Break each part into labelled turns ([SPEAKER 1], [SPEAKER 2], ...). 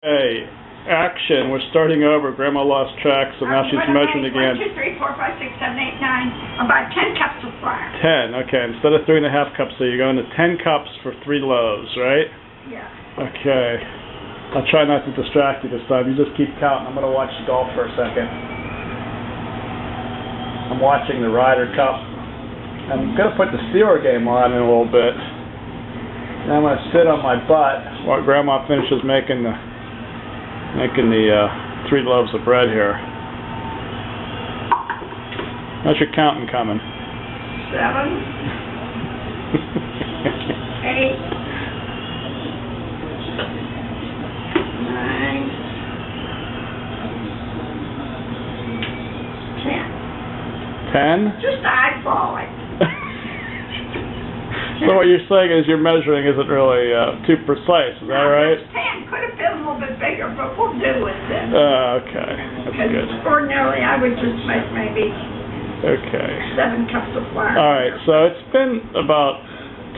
[SPEAKER 1] Hey, action. We're starting over. Grandma lost track, so now she's measuring again.
[SPEAKER 2] 1, 2, 3, 4, 5, 6, 7, 8, 9. About 10 cups of flour.
[SPEAKER 1] 10. Okay, instead of 3.5 cups, so you're going to 10 cups for 3 loaves, right?
[SPEAKER 2] Yeah.
[SPEAKER 1] Okay. I'll try not to distract you this time. You just keep counting. I'm going to watch the golf for a second. I'm watching the Ryder Cup. I'm going to put the Steeler game on in a little bit. And I'm going to sit on my butt while Grandma finishes making the 3 loaves of bread here. How's your counting coming?
[SPEAKER 2] 7, 8, 9, 10.
[SPEAKER 1] 10?
[SPEAKER 2] Just eyeballing.
[SPEAKER 1] So what you're saying is your measuring isn't really too precise, is that right?
[SPEAKER 2] 10. Could have been a little bit bigger, but we'll do it then.
[SPEAKER 1] Okay, that's good.
[SPEAKER 2] Ordinarily, I would just make maybe 7 cups of flour.
[SPEAKER 1] All right, so it's been about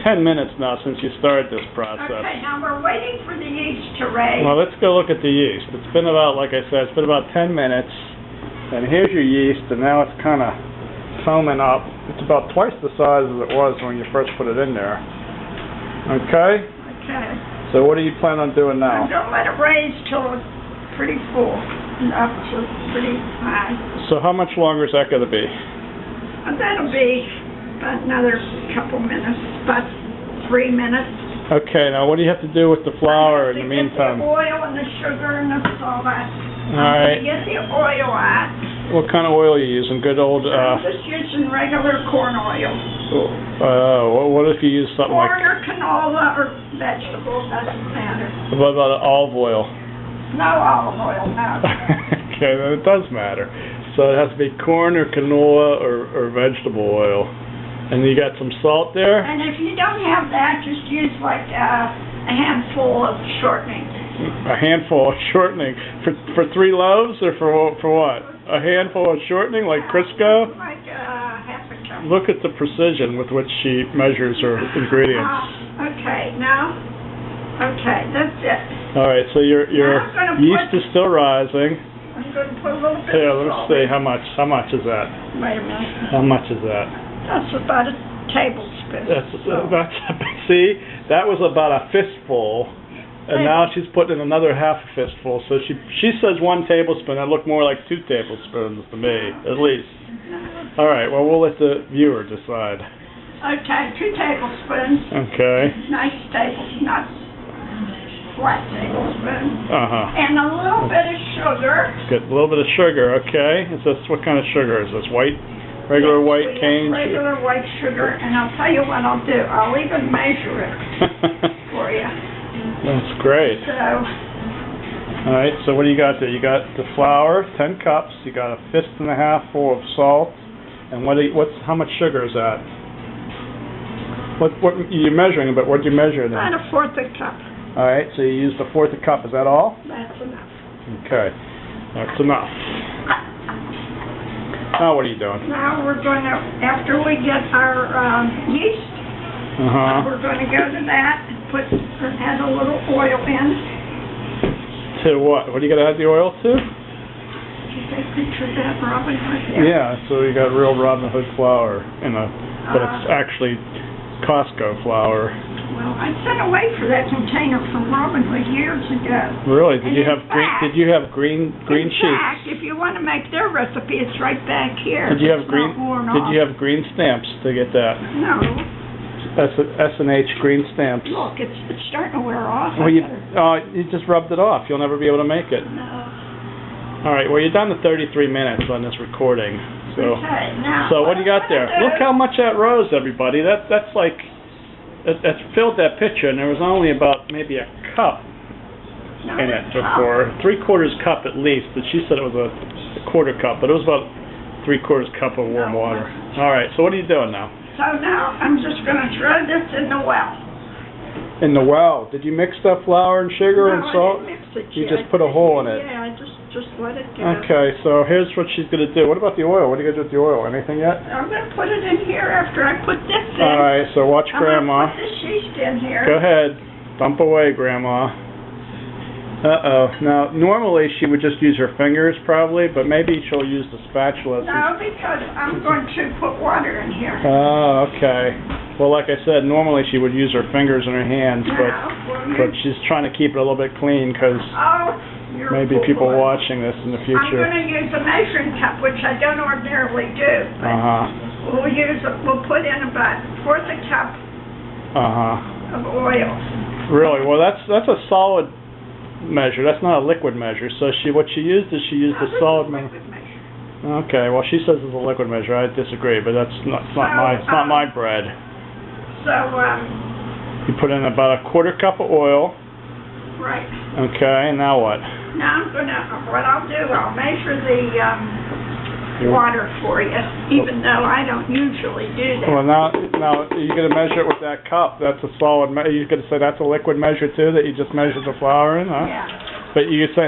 [SPEAKER 1] 10 minutes now since you started this process.
[SPEAKER 2] Okay, now we're waiting for the yeast to raise.
[SPEAKER 1] Well, let's go look at the yeast. It's been about, like I said, it's been about 10 minutes, and here's your yeast, and now it's kind of foaming up. It's about twice the size as it was when you first put it in there. Okay?
[SPEAKER 2] Okay.
[SPEAKER 1] So what do you plan on doing now?
[SPEAKER 2] I'm going to let it raise till it's pretty full and up to pretty high.
[SPEAKER 1] So how much longer is that going to be?
[SPEAKER 2] And that'll be about another couple minutes, about 3 minutes.
[SPEAKER 1] Okay, now what do you have to do with the flour in the meantime?
[SPEAKER 2] Get the oil and the sugar and all that.
[SPEAKER 1] All right.
[SPEAKER 2] Get the oil out.
[SPEAKER 1] What kind of oil are you using? Good old...
[SPEAKER 2] I'm just using regular corn oil.
[SPEAKER 1] What if you use something
[SPEAKER 2] corn
[SPEAKER 1] like...
[SPEAKER 2] or canola or vegetables, doesn't matter.
[SPEAKER 1] What about olive oil?
[SPEAKER 2] No olive oil, no.
[SPEAKER 1] Okay, then it does matter. So it has to be corn or canola or vegetable oil. And you got some salt there?
[SPEAKER 2] And if you don't have that, just use like a handful of shortening.
[SPEAKER 1] A handful of shortening for 3 loaves, or for what? A handful of shortening, like Crisco?
[SPEAKER 2] Like half a cup.
[SPEAKER 1] Look at the precision with which she measures her ingredients.
[SPEAKER 2] Okay, that's it.
[SPEAKER 1] All right, so your yeast is still rising.
[SPEAKER 2] I'm going to put a little bit.
[SPEAKER 1] Here, let me see how much. How much is that?
[SPEAKER 2] Wait a minute.
[SPEAKER 1] How much is that?
[SPEAKER 2] That's about a tablespoon.
[SPEAKER 1] See, that was about a fistful. And now she's putting in another half a fistful. So she says 1 tablespoon. That looked more like 2 tablespoons to me, at least. All right. Well, we'll let the viewer decide.
[SPEAKER 2] Okay, 2 tablespoons.
[SPEAKER 1] Okay.
[SPEAKER 2] Nice tablespoon, not flat tablespoon.
[SPEAKER 1] Uh-huh.
[SPEAKER 2] And a little bit of sugar.
[SPEAKER 1] Good. A little bit of sugar. Okay. Is this what kind of sugar is this? White? Regular white cane?
[SPEAKER 2] Regular white sugar. And I'll tell you what I'll do. I'll even measure it for you.
[SPEAKER 1] That's great.
[SPEAKER 2] So,
[SPEAKER 1] all right, so what do you got there? You got the flour, 10 cups. You got a 1.5 fist full of salt. And how much sugar is that? What you're measuring, but what do you measure then?
[SPEAKER 2] about a 1/4 cup.
[SPEAKER 1] All right, so you used a 1/4 cup. Is that all?
[SPEAKER 2] That's enough.
[SPEAKER 1] Okay, that's enough. Now what are you doing?
[SPEAKER 2] Now we're going to, after we get our yeast, we're going to go to that and add a little oil in.
[SPEAKER 1] To what? What are you going to add the oil to?
[SPEAKER 2] Did you take a picture of that, Robin Hood?
[SPEAKER 1] Yeah, so you got real Robin Hood flour but it's actually Costco flour.
[SPEAKER 2] Well, I sent away for that container from Robin Hood years ago.
[SPEAKER 1] Really? Did you have green sheets?
[SPEAKER 2] In fact, if you want to make their recipe, it's right back here.
[SPEAKER 1] Did you have green stamps to get that?
[SPEAKER 2] No.
[SPEAKER 1] S&H green stamps.
[SPEAKER 2] Look, it's starting to wear off.
[SPEAKER 1] Well, you just rubbed it off. You'll never be able to make it.
[SPEAKER 2] No.
[SPEAKER 1] All right. Well, you're down to 33 minutes on this recording. So,
[SPEAKER 2] okay, now.
[SPEAKER 1] So what do you got there? Look how much that rose, everybody. That's like that's filled that pitcher, and there was only about maybe a cup in it before, 3/4 cup at least. But she said it was a 1/4 cup, but it was about 3/4 cup of warm water. All right. So what are you doing now?
[SPEAKER 2] So now I'm just going to throw this in the well.
[SPEAKER 1] In the well? Did you mix that flour and sugar and salt?
[SPEAKER 2] I didn't mix it
[SPEAKER 1] You
[SPEAKER 2] yet.
[SPEAKER 1] just put a hole in it.
[SPEAKER 2] Yeah, I just let it go.
[SPEAKER 1] Okay, so here's what she's going to do. What about the oil? What are you going to do with the oil? Anything yet?
[SPEAKER 2] I'm going to put it in here after I put this in.
[SPEAKER 1] All right, so watch Grandma.
[SPEAKER 2] I'm going to put this yeast in here.
[SPEAKER 1] Go ahead. Dump away, Grandma. Uh-oh. Now, normally she would just use her fingers probably, but maybe she'll use the spatula.
[SPEAKER 2] No, because I'm going to put water in here.
[SPEAKER 1] Oh, okay. Well, like I said, normally she would use her fingers and her hands, but she's trying to keep it a little bit clean because maybe people watching this in the future.
[SPEAKER 2] I'm going to use a measuring cup, which I don't ordinarily do. We'll put in about a fourth a cup of oil.
[SPEAKER 1] Really? Well, that's a solid measure. That's not a liquid measure. So what she used is she used a solid measure. Okay. Well, she says it's a liquid measure. I disagree, but it's not my bread.
[SPEAKER 2] So
[SPEAKER 1] you put in about a quarter cup of oil.
[SPEAKER 2] Right.
[SPEAKER 1] Okay. And now what?
[SPEAKER 2] Now I'll measure the water for you, even though I don't usually do that.
[SPEAKER 1] Well, now you're going to measure it with that cup. That's a solid. You're going to say that's a liquid measure too, that you just measured the flour in, huh?
[SPEAKER 2] Yeah.
[SPEAKER 1] But you're saying